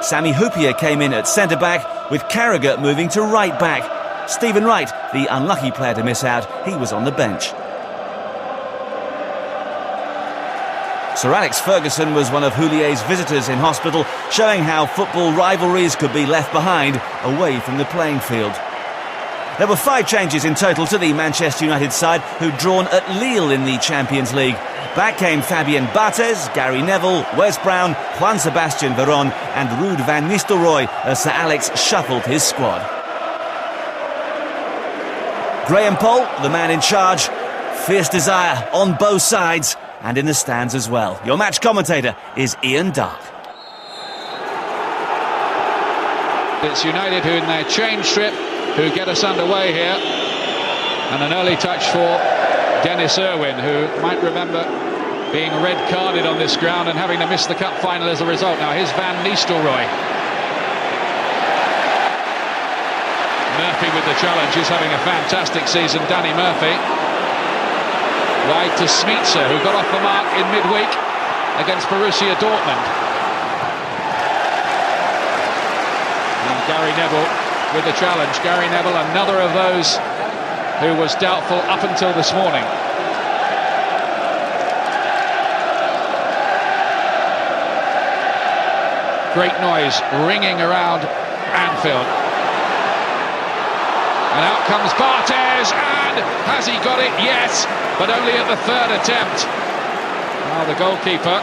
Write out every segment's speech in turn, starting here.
Sami Hyypiä came in at centre-back, with Carragher moving to right-back. Stephen Wright, the unlucky player to miss out, he was on the bench. Sir Alex Ferguson was one of Houlier's visitors in hospital, showing how football rivalries could be left behind, away from the playing field. There were 5 changes in total to the Manchester United side, who'd drawn at Lille in the Champions League. Back came Fabien Barthez, Gary Neville, Wes Brown, Juan Sebastian Veron and Ruud van Nistelrooy as Sir Alex shuffled his squad. Graham Poll, the man in charge, fierce desire on both sides and in the stands as well. Your match commentator is Ian Dark. It's United who in their change trip who get us underway here, and an early touch for Dennis Irwin, who might remember being red carded on this ground and having to miss the cup final as a result. Now here's Van Nistelrooy. Murphy with the challenge. He's having a fantastic season, Danny Murphy. Wide to Smica, who got off the mark in midweek against Borussia Dortmund. And Gary Neville with the challenge. Gary Neville, another of those who was doubtful up until this morning. Great noise ringing around Anfield. And out comes Barthez, and has he got it? Yes, but only at the 3rd attempt. Now the goalkeeper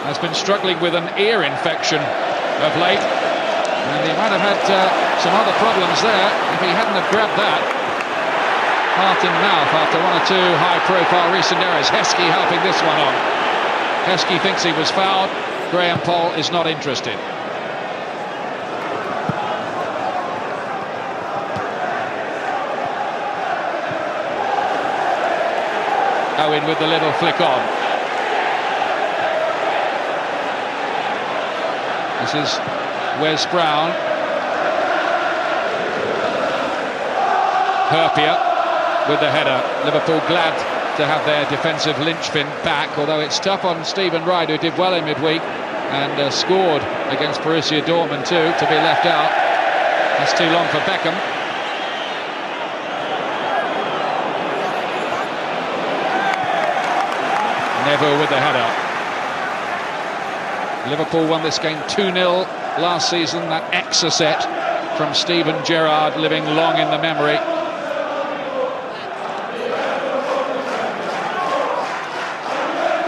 has been struggling with an ear infection of late, and he might have had some other problems there if he hadn't have grabbed that. Heart in mouth after 1 or 2 high-profile recent errors. Heskey helping this one on. Heskey thinks he was fouled. Graham Poll is not interested. Owen with the little flick on. This is Wes Brown. Hyypiä with the header. Liverpool glad to have their defensive linchpin back, although it's tough on Stephen Wright, who did well in midweek and scored against Borussia Dortmund too, to be left out. That's too long for Beckham. Neville with the header. Liverpool won this game 2-0 last season. That Exa-set from Steven Gerrard living long in the memory.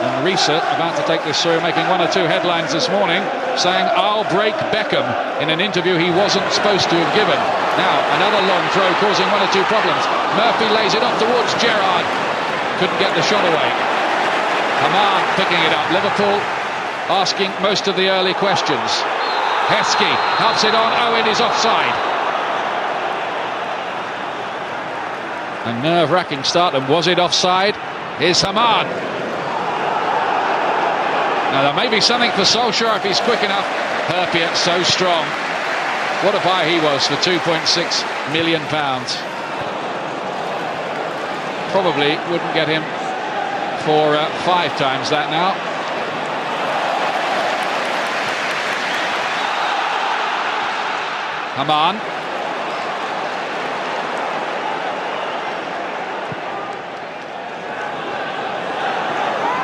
And Risa about to take this through, making 1 or 2 headlines this morning, saying, "I'll break Beckham," in an interview he wasn't supposed to have given. Now, another long throw causing 1 or 2 problems. Murphy lays it off towards Gerrard. Couldn't get the shot away. Haman picking it up. Liverpool asking most of the early questions. Heskey helps it on. Owen is offside. A nerve-wracking start, and was it offside? Here's Haman. Now there may be something for Solskjaer if he's quick enough. Hyypiä so strong. What a buy he was for £2.6 million. Probably wouldn't get him for 5 times that now. Haman.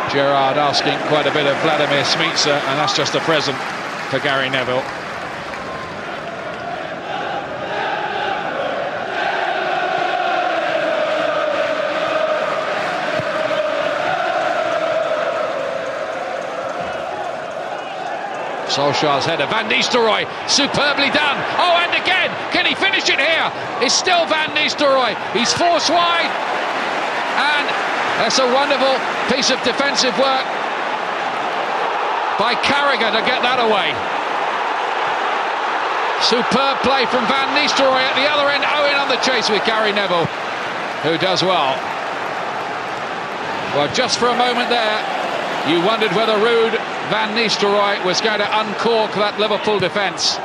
Gerrard asking quite a bit of Vladimir Smica, and that's just a present for Gary Neville. Solskjaer's header. Van Nistelrooy, superbly done. Oh, and again, can he finish it here? It's still Van Nistelrooy. He's forced wide, and that's a wonderful piece of defensive work by Carragher to get that away. Superb play from Van Nistelrooy at the other end. Owen on the chase with Gary Neville, who does well. Well, just for a moment there, you wondered whether Ruud van Nistelrooy was going to uncork that Liverpool defence.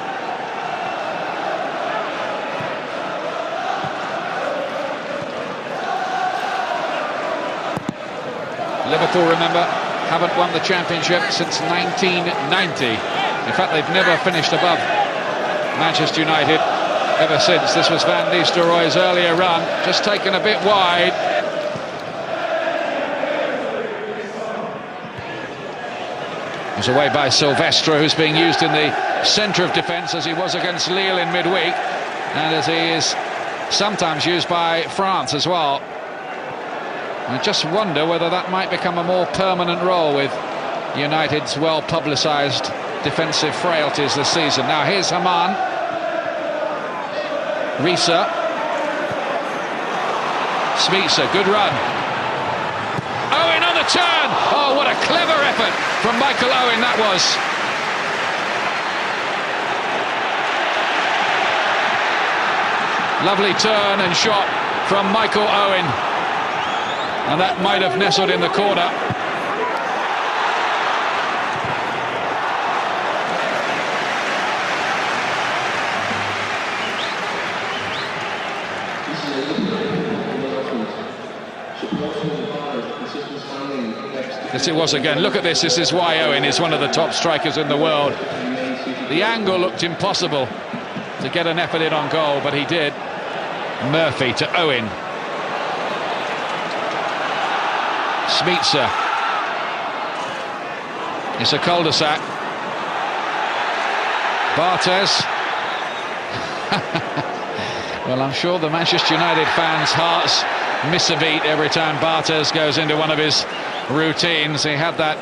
Liverpool, remember, haven't won the championship since 1990. In fact, they've never finished above Manchester United ever since. This was Van Nistelrooy's earlier run, just taken a bit wide. It was away by Silvestre, who's being used in the centre of defence as he was against Lille in midweek, and as he is sometimes used by France as well. I just wonder whether that might become a more permanent role with United's well-publicised defensive frailties this season. Now here's Haman. Risa. Smica, good run. Owen on the turn! Oh, what a clever effort from Michael Owen that was. Lovely turn and shot from Michael Owen. And that might have nestled in the corner. Yes, it was again. Look at this. This is why Owen is one of the top strikers in the world. The angle looked impossible to get an effort in on goal, but he did. Murphy to Owen. Smica. It's a cul-de-sac. Barthez. Well, I'm sure the Manchester United fans' hearts miss a beat every time Barthez goes into one of his routines. He had that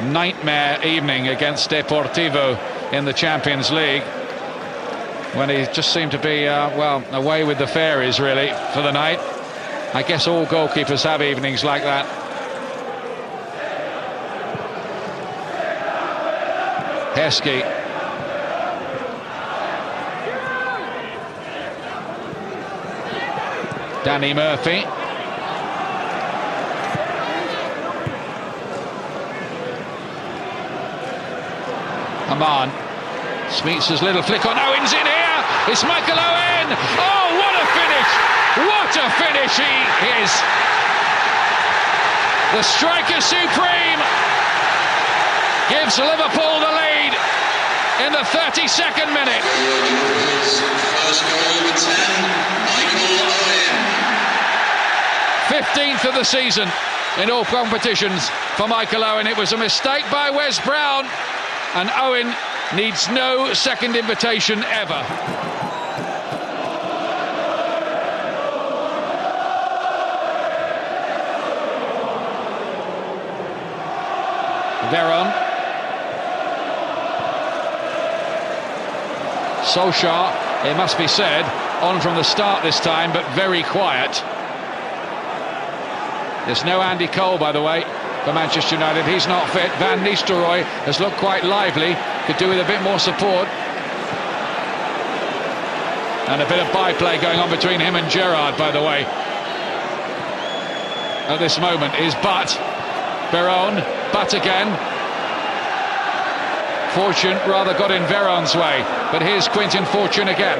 nightmare evening against Deportivo in the Champions League, when he just seemed to be, well, away with the fairies, really, for the night. I guess all goalkeepers have evenings like that. Heskey. Danny Murphy. Haman. Smica's little flick on. Owen's in here. It's Michael Owen. Oh, what a finish. What a finish he is. The striker supreme gives Liverpool the lead in the 32nd minute. First goal of 10, Michael Owen. 15th of the season in all competitions for Michael Owen. It was a mistake by Wes Brown, and Owen needs no second invitation ever. Veron. Solskjaer, it must be said, on from the start this time, but very quiet. There's no Andy Cole, by the way, for Manchester United. He's not fit. Van Nistelrooy has looked quite lively. Could do with a bit more support. And a bit of byplay going on between him and Gerrard, by the way. At this moment is Butt. Veron. Butt again. Fortune rather got in Veron's way, but here's Quintin Fortune again.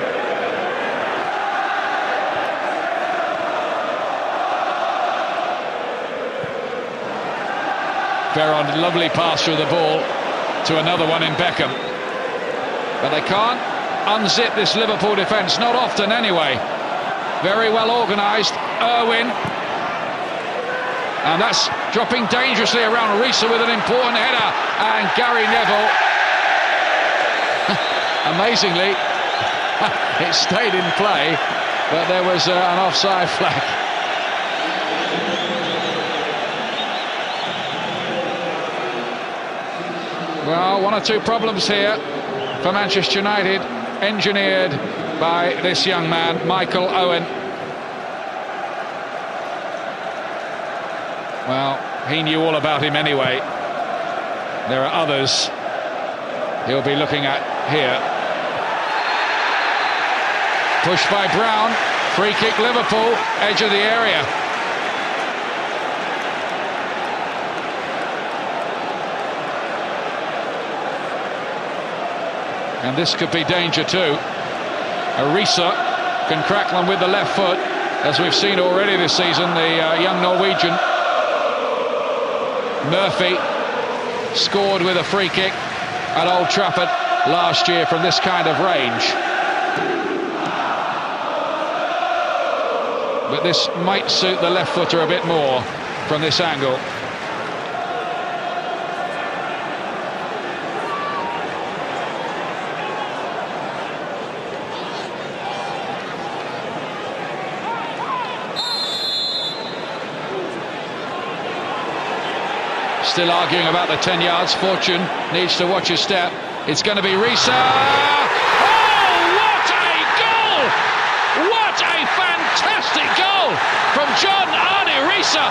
Veron, lovely pass through the ball to another one in Beckham. But they can't unzip this Liverpool defence, not often anyway. Very well organised. Irwin. And that's dropping dangerously around Risa with an important header. And Gary Neville, amazingly, it stayed in play, but there was an offside flag. Well, one or two problems here for Manchester United, engineered by this young man, Michael Owen. Well, he knew all about him anyway. There are others he'll be looking at here. Pushed by Brown, free kick Liverpool, edge of the area. And this could be danger too. Risa can crack them with the left foot, as we've seen already this season, the young Norwegian. Murphy scored with a free kick at Old Trafford. last year from this kind of range. But this might suit the left footer a bit more from this angle. Still arguing about the 10 yards. Fortune needs to watch his step. It's going to be Risa. Oh, what a goal! What a fantastic goal from John Arne Risa.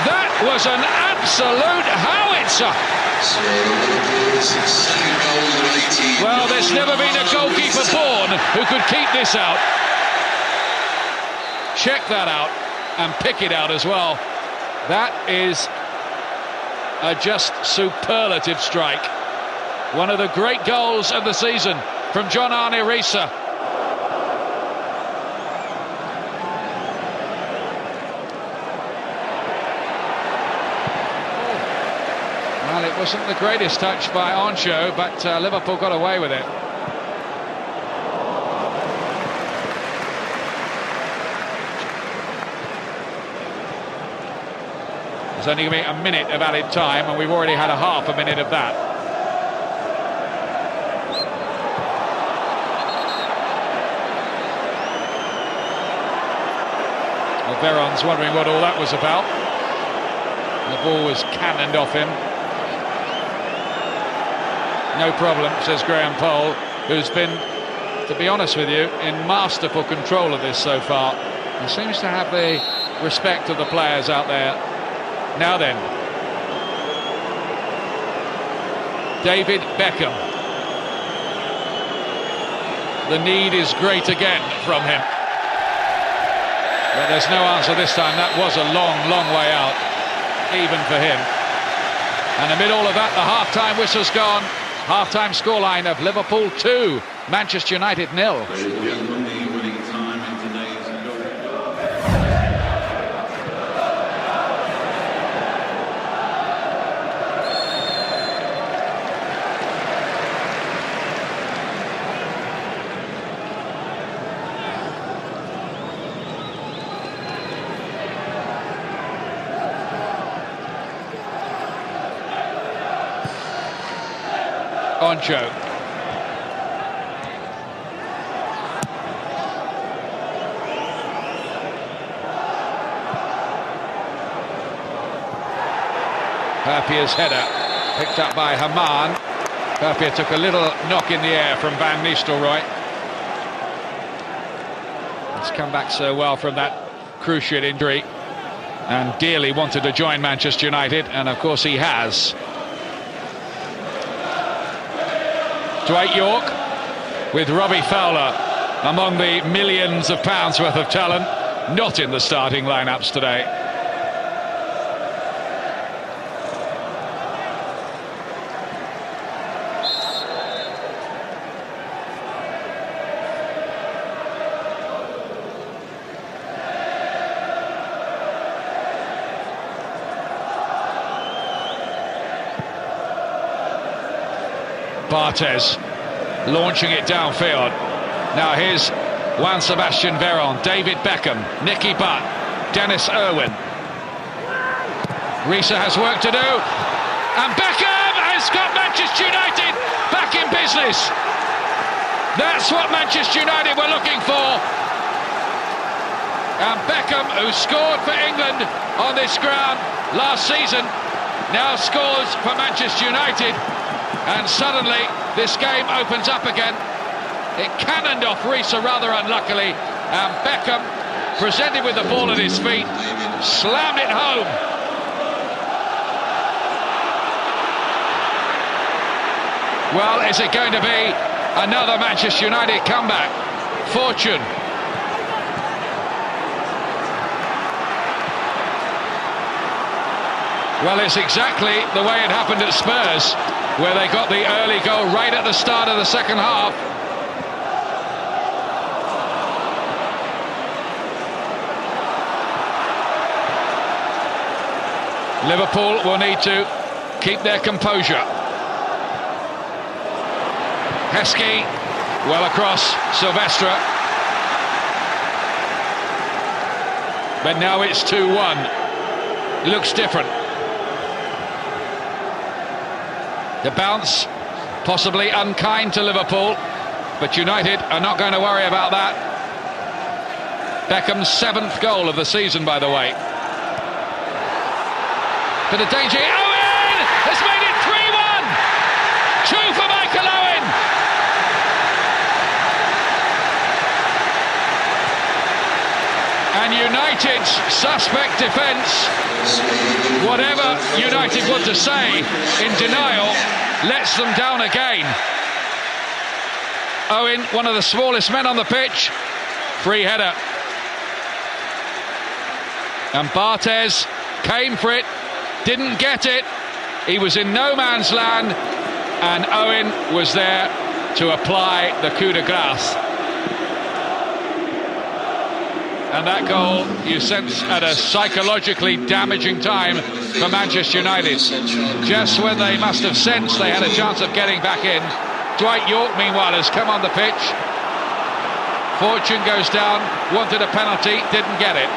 That was an absolute howitzer. Well, there's never been a goalkeeper born who could keep this out. Check that out and pick it out as well. That is a just superlative strike. One of the great goals of the season from John Arne Risa. Well, it wasn't the greatest touch by Ancho, but Liverpool got away with it. There's only going to be a minute of added time, and we've already had a half a minute of that. Well, Veron's wondering what all that was about. The ball was cannoned off him. No problem, says Graham Poll, who's been, to be honest with you, in masterful control of this so far. He seems to have the respect of the players out there. Now then, David Beckham. The need is great again from him. But there's no answer this time. That was a long, long way out, even for him. And amid all of that, the half-time whistle's gone. Half-time scoreline of Liverpool 2, Manchester United 0. Ancho. Perpier's header, picked up by Haman. Perpier took a little knock in the air from Van Nistelrooy. He's come back so well from that cruciate injury and dearly wanted to join Manchester United, and of course he has. Dwight York with Robbie Fowler among the millions of pounds worth of talent not in the starting lineups today. Barthez launching it downfield. Now here's Juan Sebastian Veron, David Beckham, Nicky Butt, Dennis Irwin. Risa has work to do, and Beckham has got Manchester United back in business. That's what Manchester United were looking for. And Beckham, who scored for England on this ground last season, now scores for Manchester United. And suddenly this game opens up again. It cannoned off Risa rather unluckily, and Beckham, presented with the ball at his feet, slammed it home. Well, is it going to be another Manchester United comeback? Fortune. Well, it's exactly the way it happened at Spurs, where they got the early goal right at the start of the second half. Liverpool will need to keep their composure. Heskey, well across, Silvestre. But now it's 2-1. Looks different. The bounce, possibly unkind to Liverpool, but United are not going to worry about that. Beckham's 7th goal of the season, by the way. Bit of danger. Owen has made it 3-1. 2 for Michael Owen. And United's suspect defence, whatever United want to say in denial, lets them down again. Owen, one of the smallest men on the pitch, free header. And Barthez came for it, didn't get it. He was in no man's land, and Owen was there to apply the coup de grace. And that goal, you sense, at a psychologically damaging time for Manchester United. Just when they must have sensed they had a chance of getting back in, Dwight Yorke, meanwhile, has come on the pitch. Fortune goes down, wanted a penalty, didn't get it.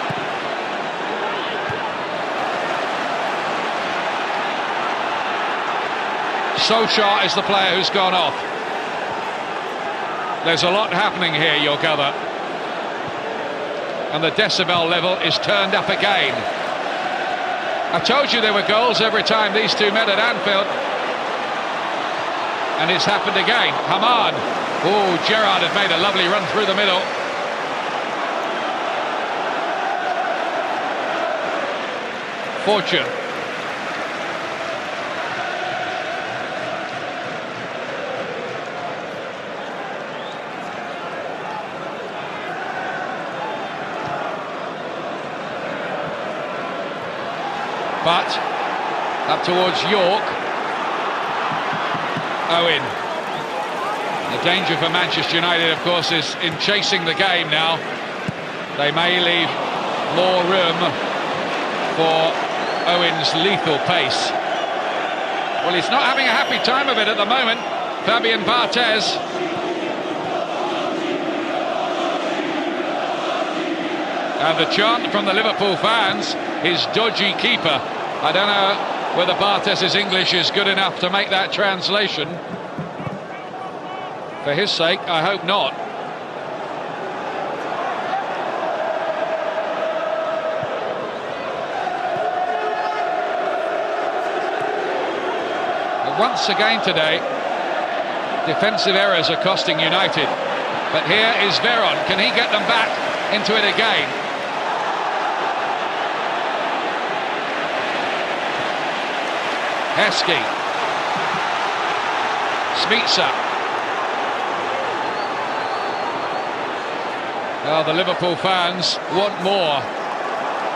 Solskjaer is the player who's gone off. There's a lot happening here, you'll gather. And the decibel level is turned up again. I told you there were goals every time these two met at Anfield. And it's happened again. Hamad. Oh, Gerrard had made a lovely run through the middle. Fortune. But up towards Yorke. Owen. The danger for Manchester United, of course, is in chasing the game now. They may leave more room for Owen's lethal pace. Well, he's not having a happy time of it at the moment, Fabien Barthez. And the chant from the Liverpool fans is dodgy keeper. I don't know whether Bartez's English is good enough to make that translation. For his sake, I hope not. But once again today, defensive errors are costing United. But here is Veron. Can he get them back into it again? Heskey. Smica. Well, the Liverpool fans want more.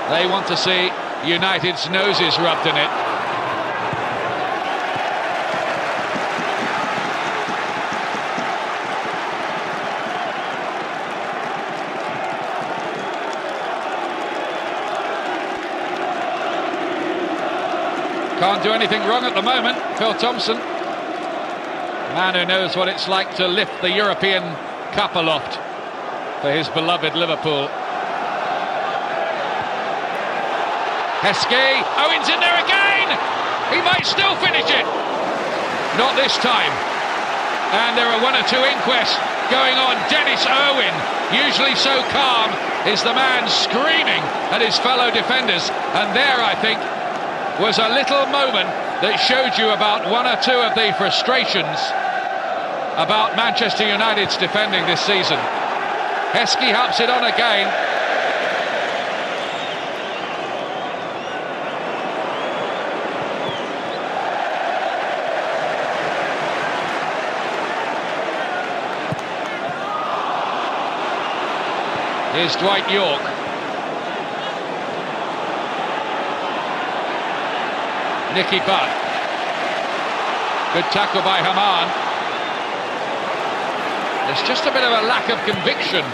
They want to see United's noses rubbed in it. Can't do anything wrong at the moment, Phil Thompson. Man who knows what it's like to lift the European Cup aloft for his beloved Liverpool. Heskey, Owen's in there again! He might still finish it! Not this time. And there are one or two inquests going on. Dennis Irwin, usually so calm, is the man screaming at his fellow defenders. And there, I think, was a little moment that showed you about one or two of the frustrations about Manchester United's defending this season. Heskey helps it on again. Here's Dwight Yorke. Nicky Butt. Good tackle by Haman. There's just a bit of a lack of conviction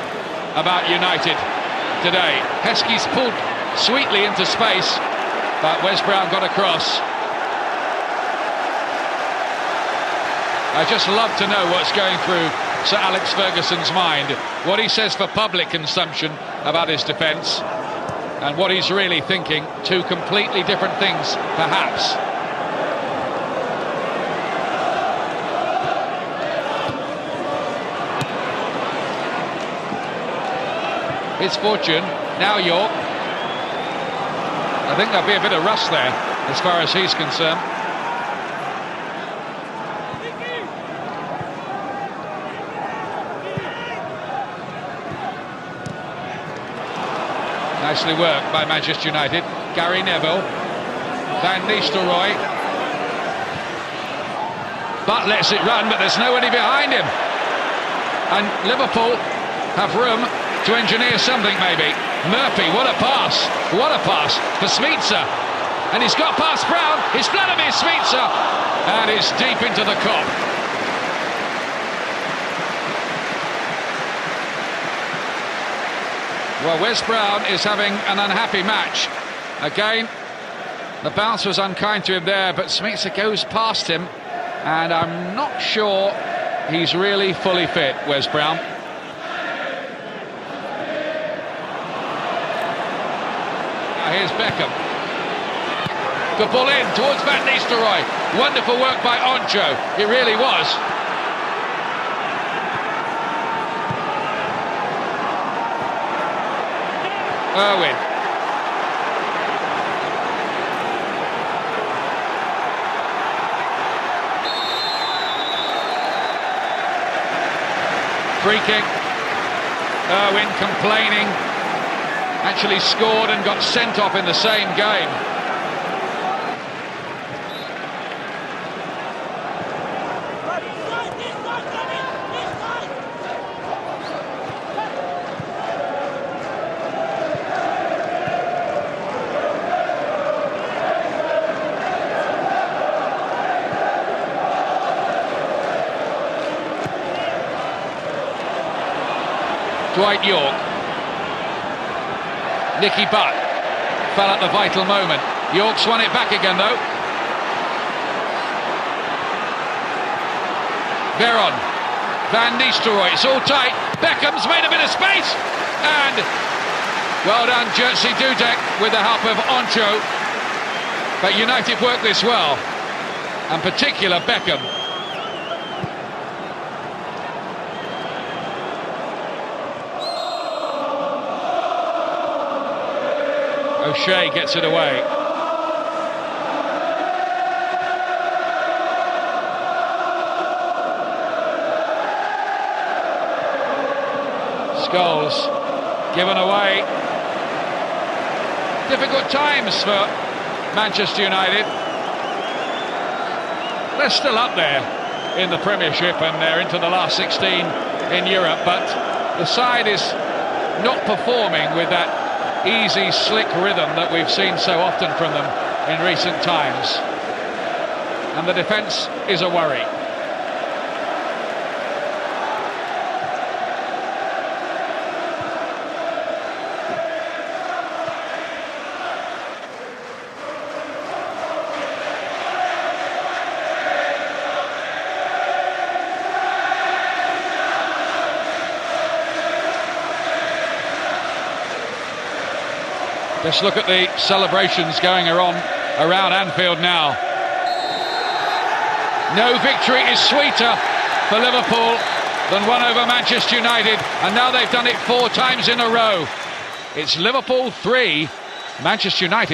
about United today. Heskey's pulled sweetly into space. But Wes Brown got across. I just love to know what's going through Sir Alex Ferguson's mind, what he says for public consumption about his defence, and what he's really thinking. Two completely different things, perhaps. It's Fortune, now York. I think there'll be a bit of rust there, as far as he's concerned. Nicely worked by Manchester United. Gary Neville, Van Nistelrooy. But lets it run, but there's nobody behind him. And Liverpool have room to engineer something, maybe. Murphy, what a pass. What a pass for Smeetser. And he's got past Brown. It's Vladimir Smeetser. And it's deep into the cop. Well, Wes Brown is having an unhappy match. Again, the bounce was unkind to him there, but Smeetser goes past him, and I'm not sure he's really fully fit, Wes Brown. Now here's Beckham. Good ball in towards Van Nistelrooy. Wonderful work by Oncho. It really was. Irwin. Free kick. Irwin complaining. Actually scored and got sent off in the same game. Dwight York. Nicky Butt fell at the vital moment. York's won it back again though. Veron. Van Nistelrooy. It's all tight. Beckham's made a bit of space. And well done, Jerzy Dudek, with the help of Oncho. But United work this well. And particular Beckham. O'Shea gets it away. Scholes given away. Difficult times for Manchester United. They're still up there in the Premiership and they're into the last 16 in Europe, but the side is not performing with that easy, slick rhythm that we've seen so often from them in recent times. And the defence is a worry. Let's look at the celebrations going around Anfield now. No victory is sweeter for Liverpool than one over Manchester United, and now they've done it 4 times in a row. It's Liverpool 3, Manchester United